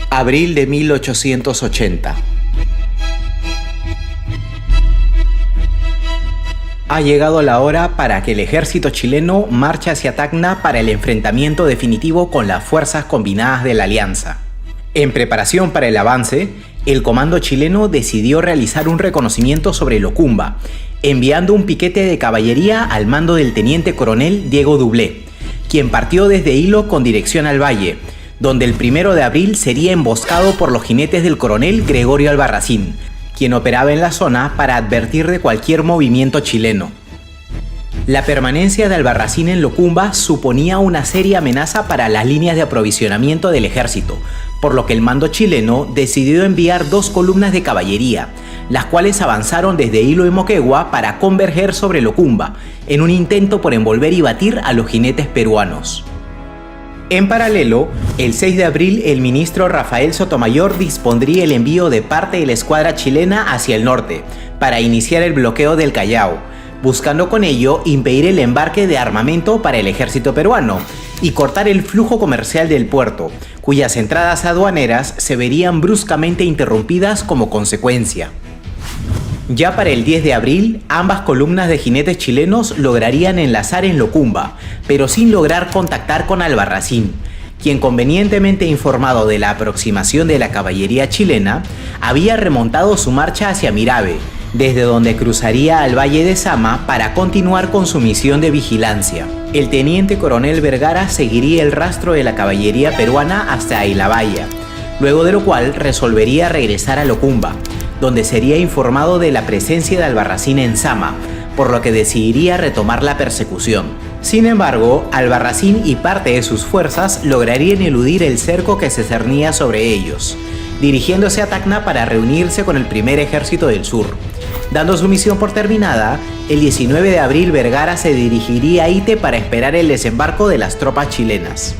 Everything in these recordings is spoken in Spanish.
Abril de 1880. Ha llegado la hora para que el ejército chileno marche hacia Tacna para el enfrentamiento definitivo con las fuerzas combinadas de la Alianza. En preparación para el avance, el comando chileno decidió realizar un reconocimiento sobre Locumba, enviando un piquete de caballería al mando del teniente coronel Diego Dublé, quien partió desde Hilo con dirección al valle, donde el 1 de abril sería emboscado por los jinetes del coronel Gregorio Albarracín, quien operaba en la zona para advertir de cualquier movimiento chileno. La permanencia de Albarracín en Locumba suponía una seria amenaza para las líneas de aprovisionamiento del ejército, por lo que el mando chileno decidió enviar 2 columnas de caballería, las cuales avanzaron desde Hilo y Moquegua para converger sobre Locumba, en un intento por envolver y batir a los jinetes peruanos. En paralelo, el 6 de abril el ministro Rafael Sotomayor dispondría el envío de parte de la escuadra chilena hacia el norte, para iniciar el bloqueo del Callao, buscando con ello impedir el embarque de armamento para el ejército peruano y cortar el flujo comercial del puerto, cuyas entradas aduaneras se verían bruscamente interrumpidas como consecuencia. Ya para el 10 de abril, ambas columnas de jinetes chilenos lograrían enlazar en Locumba, pero sin lograr contactar con Albarracín, quien, convenientemente informado de la aproximación de la caballería chilena, había remontado su marcha hacia Mirabe, desde donde cruzaría al valle de Zama para continuar con su misión de vigilancia. El teniente coronel Vergara seguiría el rastro de la caballería peruana hasta Aylabaya, luego de lo cual resolvería regresar a Locumba, donde sería informado de la presencia de Albarracín en Zama, por lo que decidiría retomar la persecución. Sin embargo, Albarracín y parte de sus fuerzas lograrían eludir el cerco que se cernía sobre ellos, dirigiéndose a Tacna para reunirse con el primer ejército del sur. Dando su misión por terminada, el 19 de abril Vergara se dirigiría a Ite para esperar el desembarco de las tropas chilenas.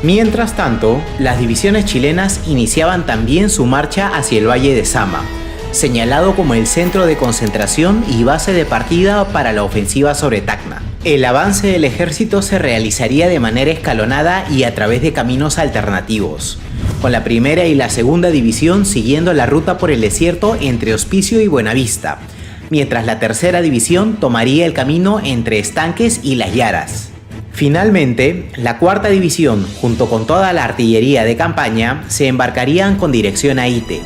Mientras tanto, las divisiones chilenas iniciaban también su marcha hacia el valle de Zama, señalado como el centro de concentración y base de partida para la ofensiva sobre Tacna. El avance del ejército se realizaría de manera escalonada y a través de caminos alternativos, con la primera y la segunda división siguiendo la ruta por el desierto entre Hospicio y Buenavista, mientras la tercera división tomaría el camino entre Estanques y Las Yaras. Finalmente, la cuarta división, junto con toda la artillería de campaña, se embarcarían con dirección a Ite,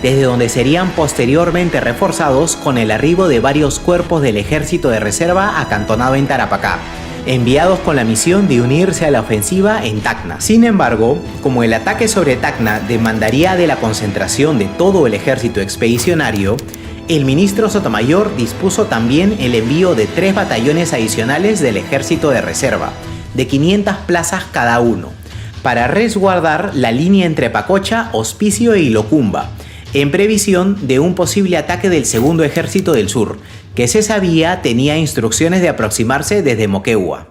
desde donde serían posteriormente reforzados con el arribo de varios cuerpos del ejército de reserva acantonado en Tarapacá, enviados con la misión de unirse a la ofensiva en Tacna. Sin embargo, como el ataque sobre Tacna demandaría de la concentración de todo el ejército expedicionario, el ministro Sotomayor dispuso también el envío de 3 batallones adicionales del ejército de reserva, de 500 plazas cada uno, para resguardar la línea entre Pacocha, Hospicio y Locumba, en previsión de un posible ataque del segundo ejército del sur, que se sabía tenía instrucciones de aproximarse desde Moquegua.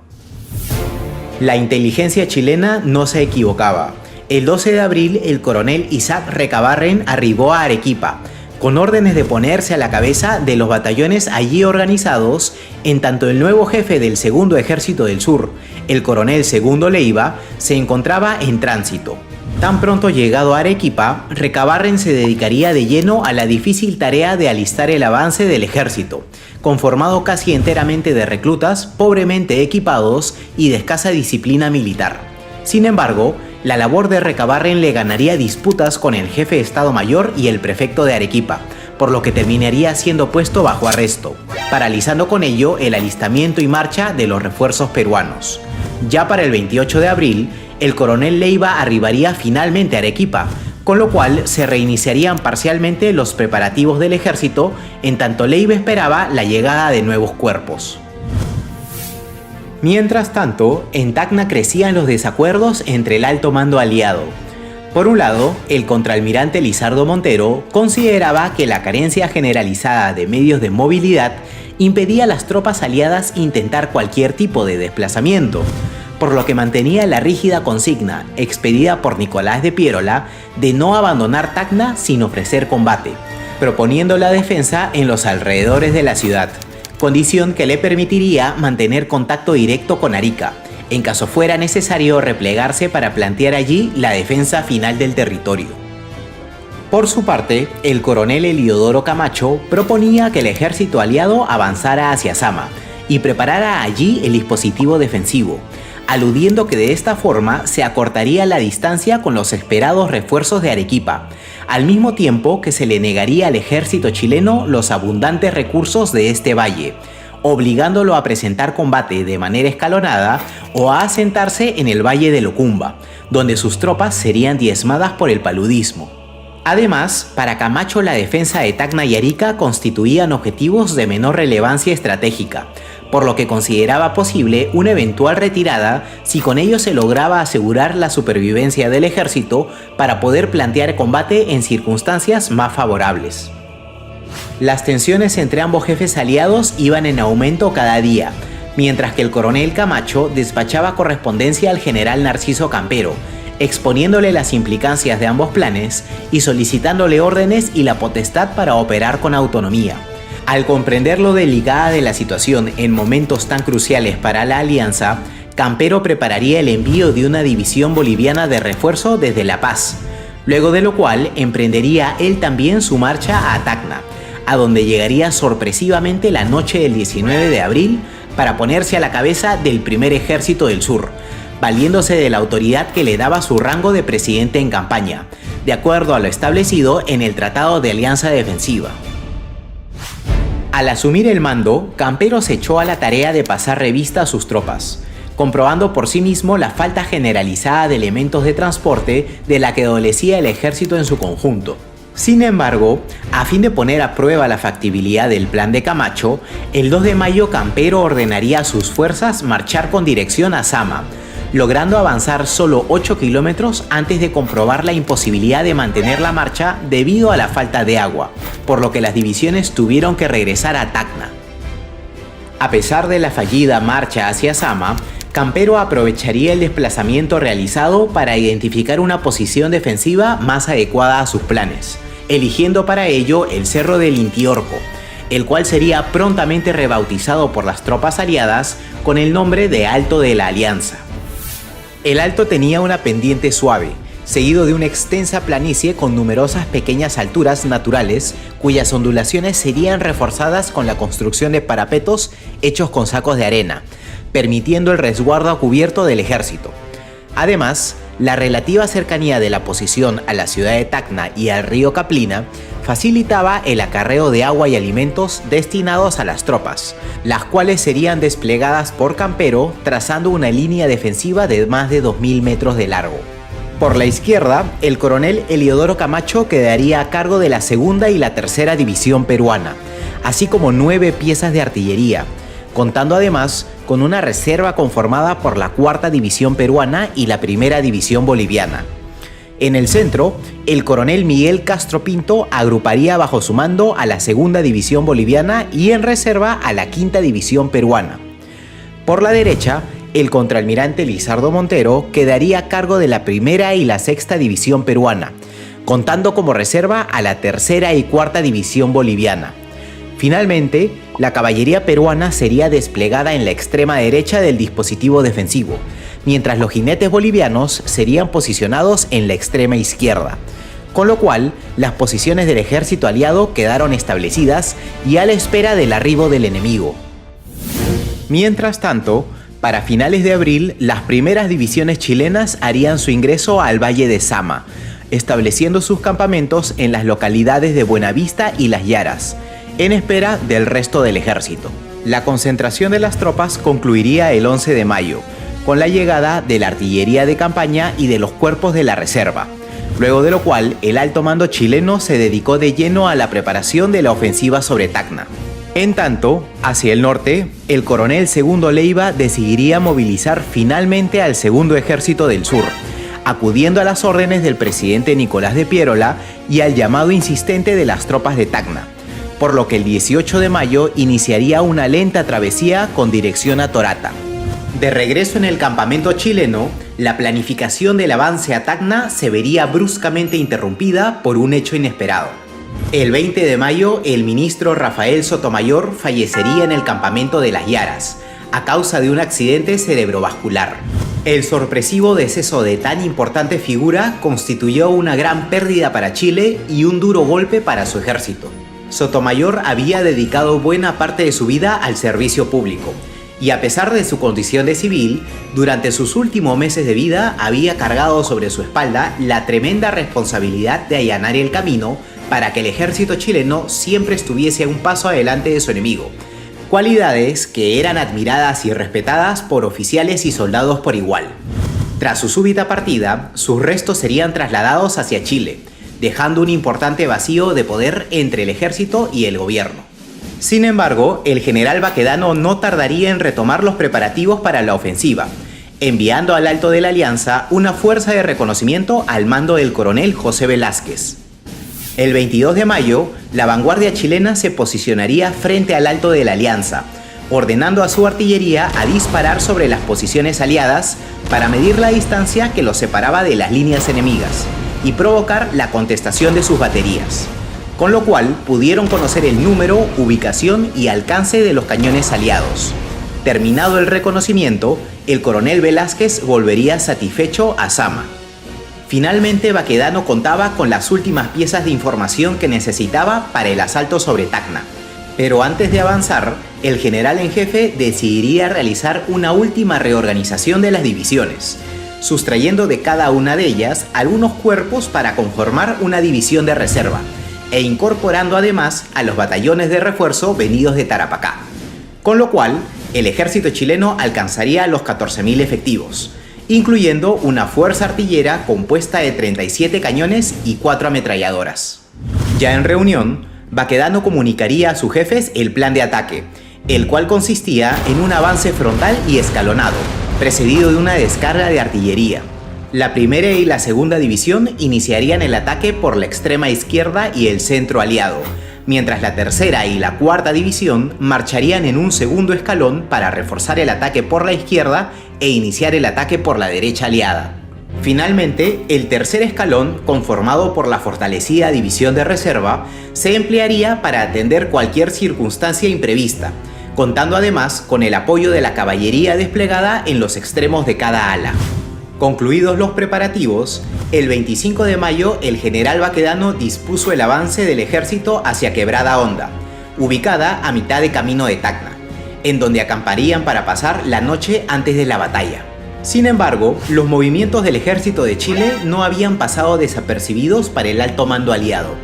La inteligencia chilena no se equivocaba. El 12 de abril el coronel Isaac Recabarren arribó a Arequipa, con órdenes de ponerse a la cabeza de los batallones allí organizados, en tanto el nuevo jefe del segundo ejército del sur, el coronel Segundo Leiva, se encontraba en tránsito. Tan pronto llegado a Arequipa, Recabarren se dedicaría de lleno a la difícil tarea de alistar el avance del ejército, conformado casi enteramente de reclutas, pobremente equipados y de escasa disciplina militar. Sin embargo, la labor de Recabarren le ganaría disputas con el jefe de Estado Mayor y el prefecto de Arequipa, por lo que terminaría siendo puesto bajo arresto, paralizando con ello el alistamiento y marcha de los refuerzos peruanos. Ya para el 28 de abril, el coronel Leiva arribaría finalmente a Arequipa, con lo cual se reiniciarían parcialmente los preparativos del ejército, en tanto Leiva esperaba la llegada de nuevos cuerpos. Mientras tanto, en Tacna crecían los desacuerdos entre el alto mando aliado. Por un lado, el contraalmirante Lizardo Montero consideraba que la carencia generalizada de medios de movilidad impedía a las tropas aliadas intentar cualquier tipo de desplazamiento, por lo que mantenía la rígida consigna, expedida por Nicolás de Piérola, de no abandonar Tacna sin ofrecer combate, proponiendo la defensa en los alrededores de la ciudad, condición que le permitiría mantener contacto directo con Arica, en caso fuera necesario replegarse para plantear allí la defensa final del territorio. Por su parte, el coronel Heliodoro Camacho proponía que el ejército aliado avanzara hacia Sama y preparara allí el dispositivo defensivo, aludiendo que de esta forma se acortaría la distancia con los esperados refuerzos de Arequipa, al mismo tiempo que se le negaría al ejército chileno los abundantes recursos de este valle, obligándolo a presentar combate de manera escalonada o a asentarse en el valle de Locumba, donde sus tropas serían diezmadas por el paludismo. Además, para Camacho la defensa de Tacna y Arica constituían objetivos de menor relevancia estratégica, por lo que consideraba posible una eventual retirada si con ello se lograba asegurar la supervivencia del ejército para poder plantear combate en circunstancias más favorables. Las tensiones entre ambos jefes aliados iban en aumento cada día, mientras que el coronel Camacho despachaba correspondencia al general Narciso Campero, exponiéndole las implicancias de ambos planes y solicitándole órdenes y la potestad para operar con autonomía. Al comprender lo delicada de la situación en momentos tan cruciales para la alianza, Campero prepararía el envío de una división boliviana de refuerzo desde La Paz, luego de lo cual emprendería él también su marcha a Tacna, a donde llegaría sorpresivamente la noche del 19 de abril para ponerse a la cabeza del primer ejército del sur, valiéndose de la autoridad que le daba su rango de presidente en campaña, de acuerdo a lo establecido en el Tratado de Alianza Defensiva. Al asumir el mando, Campero se echó a la tarea de pasar revista a sus tropas, comprobando por sí mismo la falta generalizada de elementos de transporte de la que adolecía el ejército en su conjunto. Sin embargo, a fin de poner a prueba la factibilidad del plan de Camacho, el 2 de mayo Campero ordenaría a sus fuerzas marchar con dirección a Sama, logrando avanzar solo 8 kilómetros antes de comprobar la imposibilidad de mantener la marcha debido a la falta de agua, por lo que las divisiones tuvieron que regresar a Tacna. A pesar de la fallida marcha hacia Sama, Campero aprovecharía el desplazamiento realizado para identificar una posición defensiva más adecuada a sus planes, eligiendo para ello el Cerro del Intiorco, el cual sería prontamente rebautizado por las tropas aliadas con el nombre de Alto de la Alianza. El alto tenía una pendiente suave, seguido de una extensa planicie con numerosas pequeñas alturas naturales, cuyas ondulaciones serían reforzadas con la construcción de parapetos hechos con sacos de arena, permitiendo el resguardo a cubierto del ejército. Además, la relativa cercanía de la posición a la ciudad de Tacna y al río Caplina facilitaba el acarreo de agua y alimentos destinados a las tropas, las cuales serían desplegadas por Campero trazando una línea defensiva de más de 2.000 metros de largo. Por la izquierda, el coronel Heliodoro Camacho quedaría a cargo de la segunda y la tercera división peruana, así como 9 piezas de artillería, contando además con una reserva conformada por la cuarta división peruana y la primera división boliviana. En el centro, el coronel Miguel Castro Pinto agruparía bajo su mando a la segunda división boliviana y en reserva a la quinta división peruana. Por la derecha, el contraalmirante Lizardo Montero quedaría a cargo de la primera y la sexta división peruana, contando como reserva a la tercera y cuarta división boliviana. Finalmente, la caballería peruana sería desplegada en la extrema derecha del dispositivo defensivo, mientras los jinetes bolivianos serían posicionados en la extrema izquierda, con lo cual las posiciones del ejército aliado quedaron establecidas y a la espera del arribo del enemigo. Mientras tanto, para finales de abril, las primeras divisiones chilenas harían su ingreso al Valle de Sama, estableciendo sus campamentos en las localidades de Buenavista y Las Yaras, en espera del resto del ejército. La concentración de las tropas concluiría el 11 de mayo, con la llegada de la artillería de campaña y de los cuerpos de la reserva, luego de lo cual el alto mando chileno se dedicó de lleno a la preparación de la ofensiva sobre Tacna. En tanto, hacia el norte, el coronel Segundo Leiva decidiría movilizar finalmente al Segundo Ejército del Sur, acudiendo a las órdenes del presidente Nicolás de Piérola y al llamado insistente de las tropas de Tacna, por lo que el 18 de mayo iniciaría una lenta travesía con dirección a Torata. De regreso en el campamento chileno, la planificación del avance a Tacna se vería bruscamente interrumpida por un hecho inesperado. El 20 de mayo, el ministro Rafael Sotomayor fallecería en el campamento de Las Yaras, a causa de un accidente cerebrovascular. El sorpresivo deceso de tan importante figura constituyó una gran pérdida para Chile y un duro golpe para su ejército. Sotomayor había dedicado buena parte de su vida al servicio público, y a pesar de su condición de civil, durante sus últimos meses de vida había cargado sobre su espalda la tremenda responsabilidad de allanar el camino para que el ejército chileno siempre estuviese un paso adelante de su enemigo, cualidades que eran admiradas y respetadas por oficiales y soldados por igual. Tras su súbita partida, sus restos serían trasladados hacia Chile, dejando un importante vacío de poder entre el ejército y el gobierno. Sin embargo, el general Baquedano no tardaría en retomar los preparativos para la ofensiva, enviando al Alto de la Alianza una fuerza de reconocimiento al mando del coronel José Velázquez. El 22 de mayo, la vanguardia chilena se posicionaría frente al Alto de la Alianza, ordenando a su artillería a disparar sobre las posiciones aliadas para medir la distancia que los separaba de las líneas enemigas y provocar la contestación de sus baterías, con lo cual pudieron conocer el número, ubicación y alcance de los cañones aliados. Terminado el reconocimiento, el coronel Velázquez volvería satisfecho a Zama. Finalmente, Baquedano contaba con las últimas piezas de información que necesitaba para el asalto sobre Tacna. Pero antes de avanzar, el general en jefe decidiría realizar una última reorganización de las divisiones, sustrayendo de cada una de ellas algunos cuerpos para conformar una división de reserva, e incorporando además a los batallones de refuerzo venidos de Tarapacá. Con lo cual, el ejército chileno alcanzaría los 14.000 efectivos, incluyendo una fuerza artillera compuesta de 37 cañones y 4 ametralladoras. Ya en reunión, Baquedano comunicaría a sus jefes el plan de ataque, el cual consistía en un avance frontal y escalonado, precedido de una descarga de artillería. La primera y la segunda división iniciarían el ataque por la extrema izquierda y el centro aliado, mientras la tercera y la cuarta división marcharían en un segundo escalón para reforzar el ataque por la izquierda e iniciar el ataque por la derecha aliada. Finalmente, el tercer escalón, conformado por la fortalecida división de reserva, se emplearía para atender cualquier circunstancia imprevista, contando además con el apoyo de la caballería desplegada en los extremos de cada ala. Concluidos los preparativos, el 25 de mayo el general Baquedano dispuso el avance del ejército hacia Quebrada Honda, ubicada a mitad de camino de Tacna, en donde acamparían para pasar la noche antes de la batalla. Sin embargo, los movimientos del ejército de Chile no habían pasado desapercibidos para el alto mando aliado.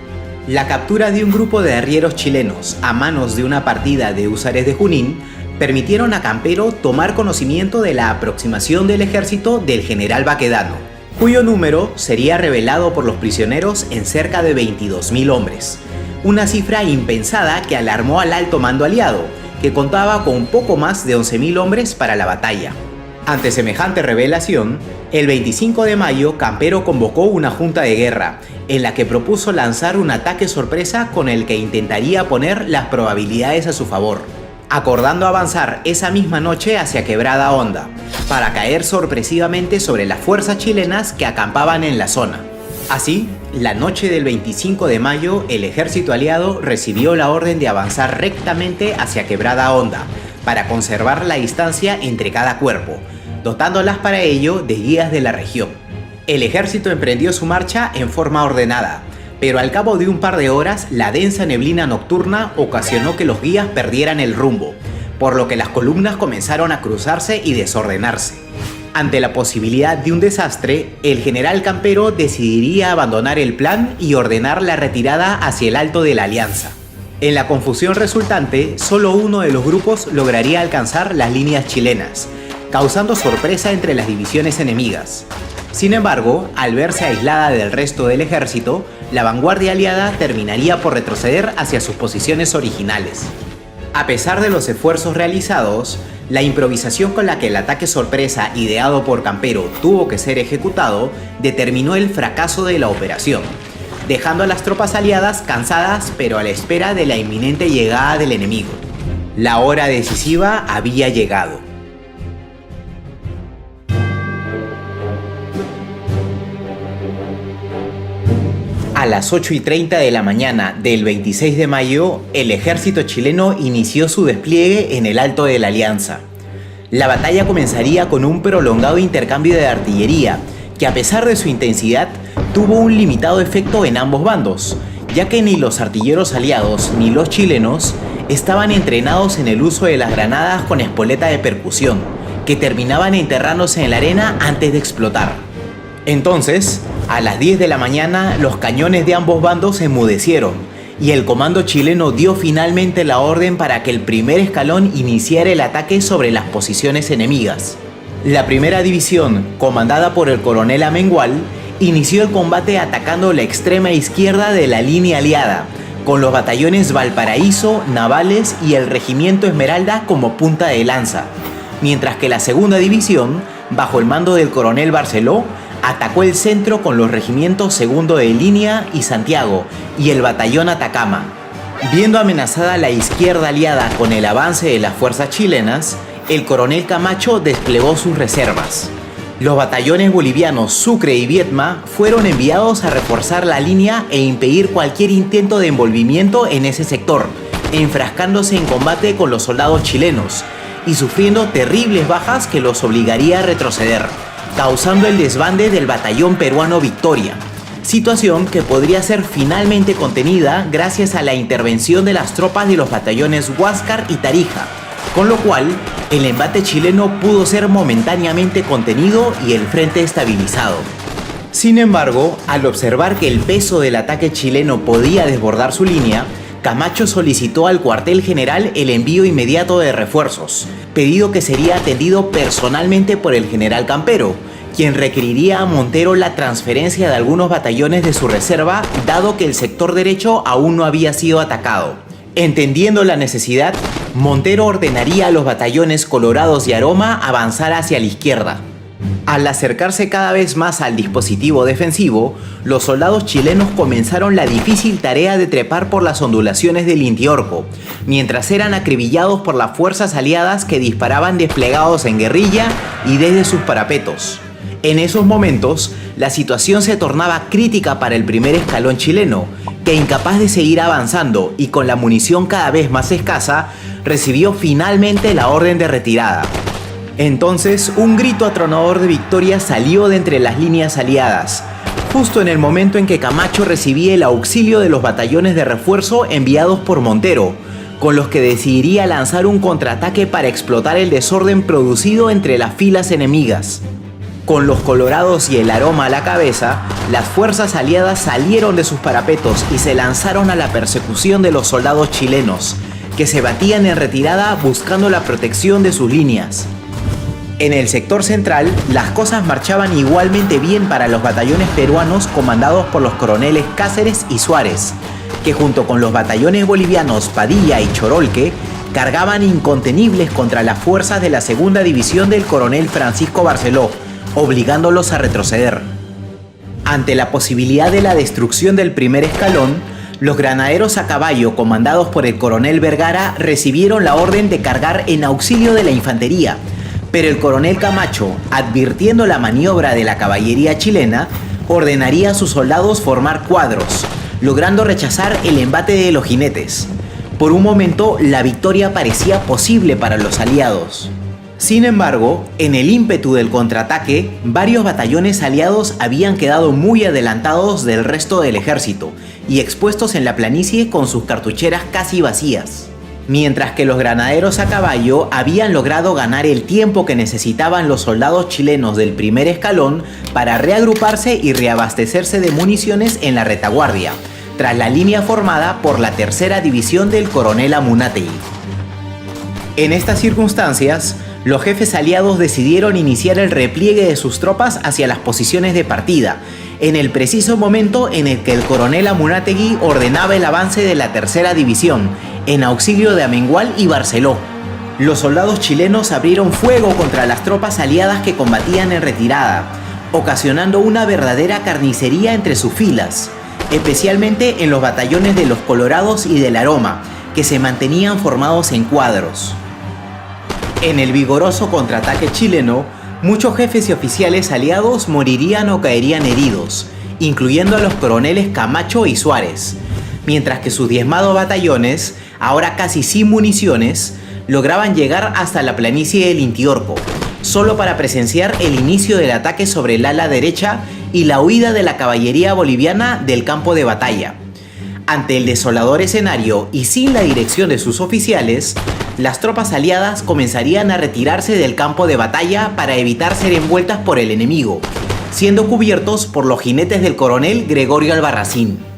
La captura de un grupo de arrieros chilenos a manos de una partida de húsares de Junín permitieron a Campero tomar conocimiento de la aproximación del ejército del general Baquedano, cuyo número sería revelado por los prisioneros en cerca de 22.000 hombres, una cifra impensada que alarmó al alto mando aliado, que contaba con poco más de 11.000 hombres para la batalla. Ante semejante revelación, el 25 de mayo Campero convocó una junta de guerra, en la que propuso lanzar un ataque sorpresa con el que intentaría poner las probabilidades a su favor, acordando avanzar esa misma noche hacia Quebrada Honda, para caer sorpresivamente sobre las fuerzas chilenas que acampaban en la zona. Así, la noche del 25 de mayo, el ejército aliado recibió la orden de avanzar rectamente hacia Quebrada Honda, para conservar la distancia entre cada cuerpo, dotándolas para ello de guías de la región. El ejército emprendió su marcha en forma ordenada, pero al cabo de un par de horas la densa neblina nocturna ocasionó que los guías perdieran el rumbo, por lo que las columnas comenzaron a cruzarse y desordenarse. Ante la posibilidad de un desastre, el general Campero decidiría abandonar el plan y ordenar la retirada hacia el Alto de la Alianza. En la confusión resultante, solo uno de los grupos lograría alcanzar las líneas chilenas, causando sorpresa entre las divisiones enemigas. Sin embargo, al verse aislada del resto del ejército, la vanguardia aliada terminaría por retroceder hacia sus posiciones originales. A pesar de los esfuerzos realizados, la improvisación con la que el ataque sorpresa ideado por Campero tuvo que ser ejecutado determinó el fracaso de la operación, dejando a las tropas aliadas cansadas pero a la espera de la inminente llegada del enemigo. La hora decisiva había llegado. A las 8:30 de la mañana del 26 de mayo, el ejército chileno inició su despliegue en el Alto de la Alianza. La batalla comenzaría con un prolongado intercambio de artillería, que a pesar de su intensidad, tuvo un limitado efecto en ambos bandos, ya que ni los artilleros aliados ni los chilenos estaban entrenados en el uso de las granadas con espoleta de percusión, que terminaban enterrándose en la arena antes de explotar. Entonces, a las 10 de la mañana, los cañones de ambos bandos se enmudecieron, y el comando chileno dio finalmente la orden para que el primer escalón iniciara el ataque sobre las posiciones enemigas. La primera división, comandada por el coronel Amengual, inició el combate atacando la extrema izquierda de la línea aliada, con los batallones Valparaíso, Navales y el Regimiento Esmeralda como punta de lanza, mientras que la segunda división, bajo el mando del coronel Barceló, atacó el centro con los regimientos Segundo de Línea y Santiago y el batallón Atacama. Viendo amenazada la izquierda aliada con el avance de las fuerzas chilenas, el coronel Camacho desplegó sus reservas. Los batallones bolivianos Sucre y Viedma fueron enviados a reforzar la línea e impedir cualquier intento de envolvimiento en ese sector, enfrascándose en combate con los soldados chilenos y sufriendo terribles bajas que los obligaría a retroceder, causando el desbande del batallón peruano Victoria, situación que podría ser finalmente contenida gracias a la intervención de las tropas de los batallones Huáscar y Tarija, con lo cual el embate chileno pudo ser momentáneamente contenido y el frente estabilizado. Sin embargo, al observar que el peso del ataque chileno podía desbordar su línea, Camacho solicitó al cuartel general el envío inmediato de refuerzos, pedido que sería atendido personalmente por el general Campero, quien requeriría a Montero la transferencia de algunos batallones de su reserva, dado que el sector derecho aún no había sido atacado. Entendiendo la necesidad, Montero ordenaría a los batallones Colorados y Aroma avanzar hacia la izquierda. Al acercarse cada vez más al dispositivo defensivo, los soldados chilenos comenzaron la difícil tarea de trepar por las ondulaciones del Intiorco, mientras eran acribillados por las fuerzas aliadas que disparaban desplegados en guerrilla y desde sus parapetos. En esos momentos, la situación se tornaba crítica para el primer escalón chileno, que incapaz de seguir avanzando y con la munición cada vez más escasa, recibió finalmente la orden de retirada. Entonces, un grito atronador de victoria salió de entre las líneas aliadas, justo en el momento en que Camacho recibía el auxilio de los batallones de refuerzo enviados por Montero, con los que decidiría lanzar un contraataque para explotar el desorden producido entre las filas enemigas. Con los Colorados y el Aroma a la cabeza, las fuerzas aliadas salieron de sus parapetos y se lanzaron a la persecución de los soldados chilenos, que se batían en retirada buscando la protección de sus líneas. En el sector central, las cosas marchaban igualmente bien para los batallones peruanos comandados por los coroneles Cáceres y Suárez, que junto con los batallones bolivianos Padilla y Chorolque, cargaban incontenibles contra las fuerzas de la segunda división del coronel Francisco Barceló, obligándolos a retroceder. Ante la posibilidad de la destrucción del primer escalón, los granaderos a caballo comandados por el coronel Vergara recibieron la orden de cargar en auxilio de la infantería, pero el coronel Camacho, advirtiendo la maniobra de la caballería chilena, ordenaría a sus soldados formar cuadros, logrando rechazar el embate de los jinetes. Por un momento, la victoria parecía posible para los aliados. Sin embargo, en el ímpetu del contraataque, varios batallones aliados habían quedado muy adelantados del resto del ejército y expuestos en la planicie con sus cartucheras casi vacías, mientras que los granaderos a caballo habían logrado ganar el tiempo que necesitaban los soldados chilenos del primer escalón para reagruparse y reabastecerse de municiones en la retaguardia, tras la línea formada por la tercera división del coronel Amunátegui. En estas circunstancias, los jefes aliados decidieron iniciar el repliegue de sus tropas hacia las posiciones de partida, en el preciso momento en el que el coronel Amunátegui ordenaba el avance de la tercera división, en auxilio de Amengual y Barceló. Los soldados chilenos abrieron fuego contra las tropas aliadas que combatían en retirada, ocasionando una verdadera carnicería entre sus filas, especialmente en los batallones de los Colorados y del Aroma, que se mantenían formados en cuadros. En el vigoroso contraataque chileno, muchos jefes y oficiales aliados morirían o caerían heridos, incluyendo a los coroneles Camacho y Suárez, mientras que sus diezmados batallones, ahora casi sin municiones, lograban llegar hasta la planicie del Intiorco, solo para presenciar el inicio del ataque sobre el ala derecha y la huida de la caballería boliviana del campo de batalla. Ante el desolador escenario y sin la dirección de sus oficiales, las tropas aliadas comenzarían a retirarse del campo de batalla para evitar ser envueltas por el enemigo, siendo cubiertos por los jinetes del coronel Gregorio Albarracín.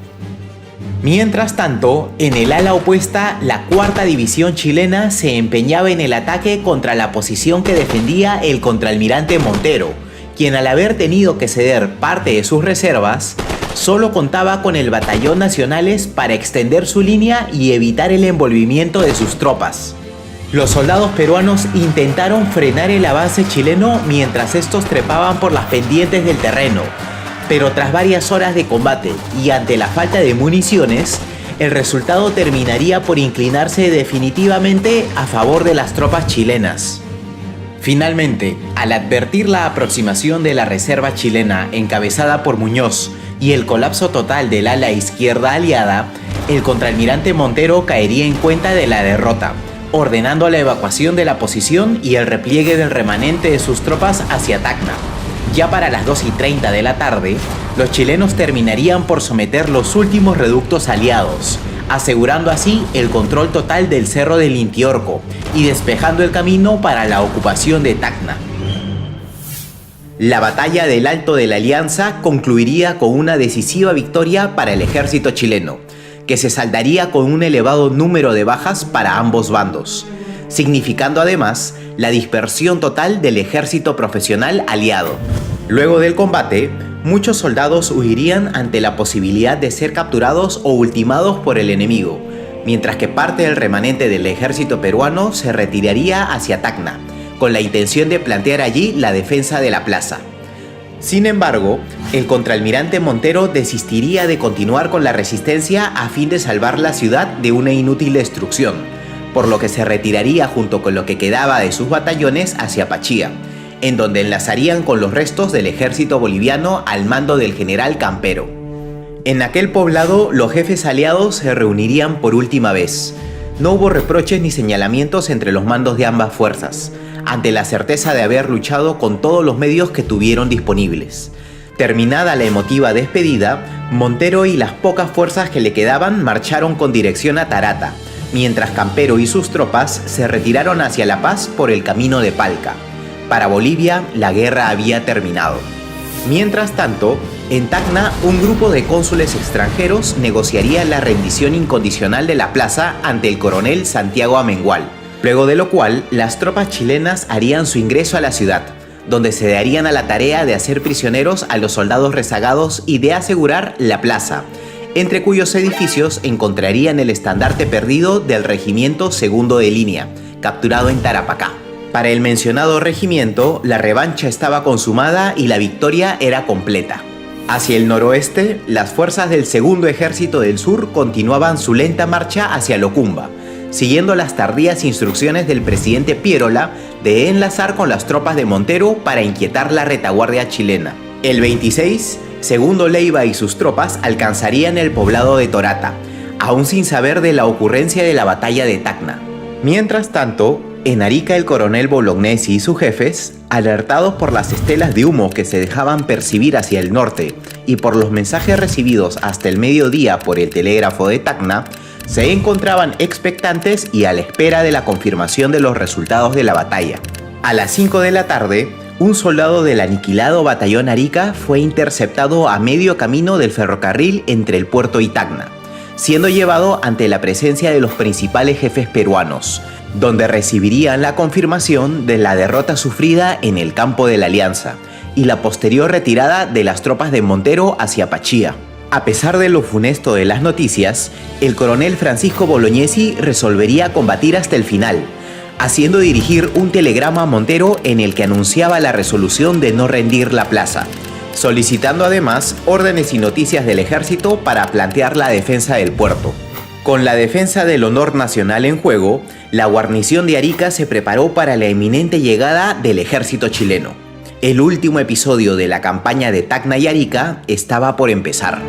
Mientras tanto, en el ala opuesta, la cuarta división chilena se empeñaba en el ataque contra la posición que defendía el contraalmirante Montero, quien al haber tenido que ceder parte de sus reservas, solo contaba con el batallón Nacionales para extender su línea y evitar el envolvimiento de sus tropas. Los soldados peruanos intentaron frenar el avance chileno mientras estos trepaban por las pendientes del terreno, pero tras varias horas de combate y ante la falta de municiones, el resultado terminaría por inclinarse definitivamente a favor de las tropas chilenas. Finalmente, al advertir la aproximación de la reserva chilena encabezada por Muñoz y el colapso total del ala izquierda aliada, el contraalmirante Montero caería en cuenta de la derrota, ordenando la evacuación de la posición y el repliegue del remanente de sus tropas hacia Tacna. Ya para las 2:30 de la tarde, los chilenos terminarían por someter los últimos reductos aliados, asegurando así el control total del cerro del Intiorco y despejando el camino para la ocupación de Tacna. La batalla del Alto de la Alianza concluiría con una decisiva victoria para el ejército chileno, que se saldaría con un elevado número de bajas para ambos bandos, significando además la dispersión total del ejército profesional aliado. Luego del combate, muchos soldados huirían ante la posibilidad de ser capturados o ultimados por el enemigo, mientras que parte del remanente del ejército peruano se retiraría hacia Tacna, con la intención de plantear allí la defensa de la plaza. Sin embargo, el contraalmirante Montero desistiría de continuar con la resistencia a fin de salvar la ciudad de una inútil destrucción, por lo que se retiraría junto con lo que quedaba de sus batallones hacia Pachía, en donde enlazarían con los restos del ejército boliviano al mando del general Campero. En aquel poblado, los jefes aliados se reunirían por última vez. No hubo reproches ni señalamientos entre los mandos de ambas fuerzas, ante la certeza de haber luchado con todos los medios que tuvieron disponibles. Terminada la emotiva despedida, Montero y las pocas fuerzas que le quedaban marcharon con dirección a Tarata, mientras Campero y sus tropas se retiraron hacia La Paz por el camino de Palca. Para Bolivia, la guerra había terminado. Mientras tanto, en Tacna, un grupo de cónsules extranjeros negociaría la rendición incondicional de la plaza ante el coronel Santiago Amengual, luego de lo cual las tropas chilenas harían su ingreso a la ciudad, donde se darían a la tarea de hacer prisioneros a los soldados rezagados y de asegurar la plaza, entre cuyos edificios encontrarían el estandarte perdido del regimiento segundo de línea, capturado en Tarapacá. Para el mencionado regimiento, la revancha estaba consumada y la victoria era completa. Hacia el noroeste, las fuerzas del Segundo Ejército del Sur continuaban su lenta marcha hacia Locumba, siguiendo las tardías instrucciones del presidente Pierola de enlazar con las tropas de Montero para inquietar la retaguardia chilena. El 26, Segundo Leiva y sus tropas alcanzarían el poblado de Torata, aún sin saber de la ocurrencia de la batalla de Tacna. Mientras tanto, en Arica el coronel Bolognesi y sus jefes, alertados por las estelas de humo que se dejaban percibir hacia el norte y por los mensajes recibidos hasta el mediodía por el telégrafo de Tacna, se encontraban expectantes y a la espera de la confirmación de los resultados de la batalla. A las 5 de la tarde, un soldado del aniquilado batallón Arica fue interceptado a medio camino del ferrocarril entre el puerto y Tacna, siendo llevado ante la presencia de los principales jefes peruanos, donde recibirían la confirmación de la derrota sufrida en el campo de la Alianza y la posterior retirada de las tropas de Montero hacia Pachía. A pesar de lo funesto de las noticias, el coronel Francisco Bolognesi resolvería combatir hasta el final, haciendo dirigir un telegrama a Montero en el que anunciaba la resolución de no rendir la plaza, solicitando además órdenes y noticias del ejército para plantear la defensa del puerto. Con la defensa del honor nacional en juego, la guarnición de Arica se preparó para la inminente llegada del ejército chileno. El último episodio de la campaña de Tacna y Arica estaba por empezar.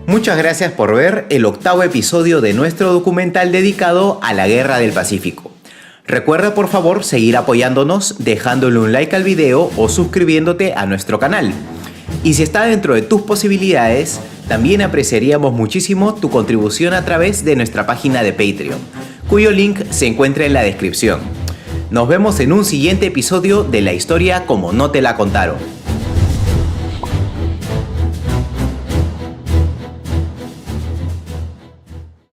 Muchas gracias por ver el 8º episodio de nuestro documental dedicado a la Guerra del Pacífico. Recuerda por favor seguir apoyándonos dejándole un like al video o suscribiéndote a nuestro canal. Y si está dentro de tus posibilidades, también apreciaríamos muchísimo tu contribución a través de nuestra página de Patreon, cuyo link se encuentra en la descripción. Nos vemos en un siguiente episodio de La Historia como no te la contaron.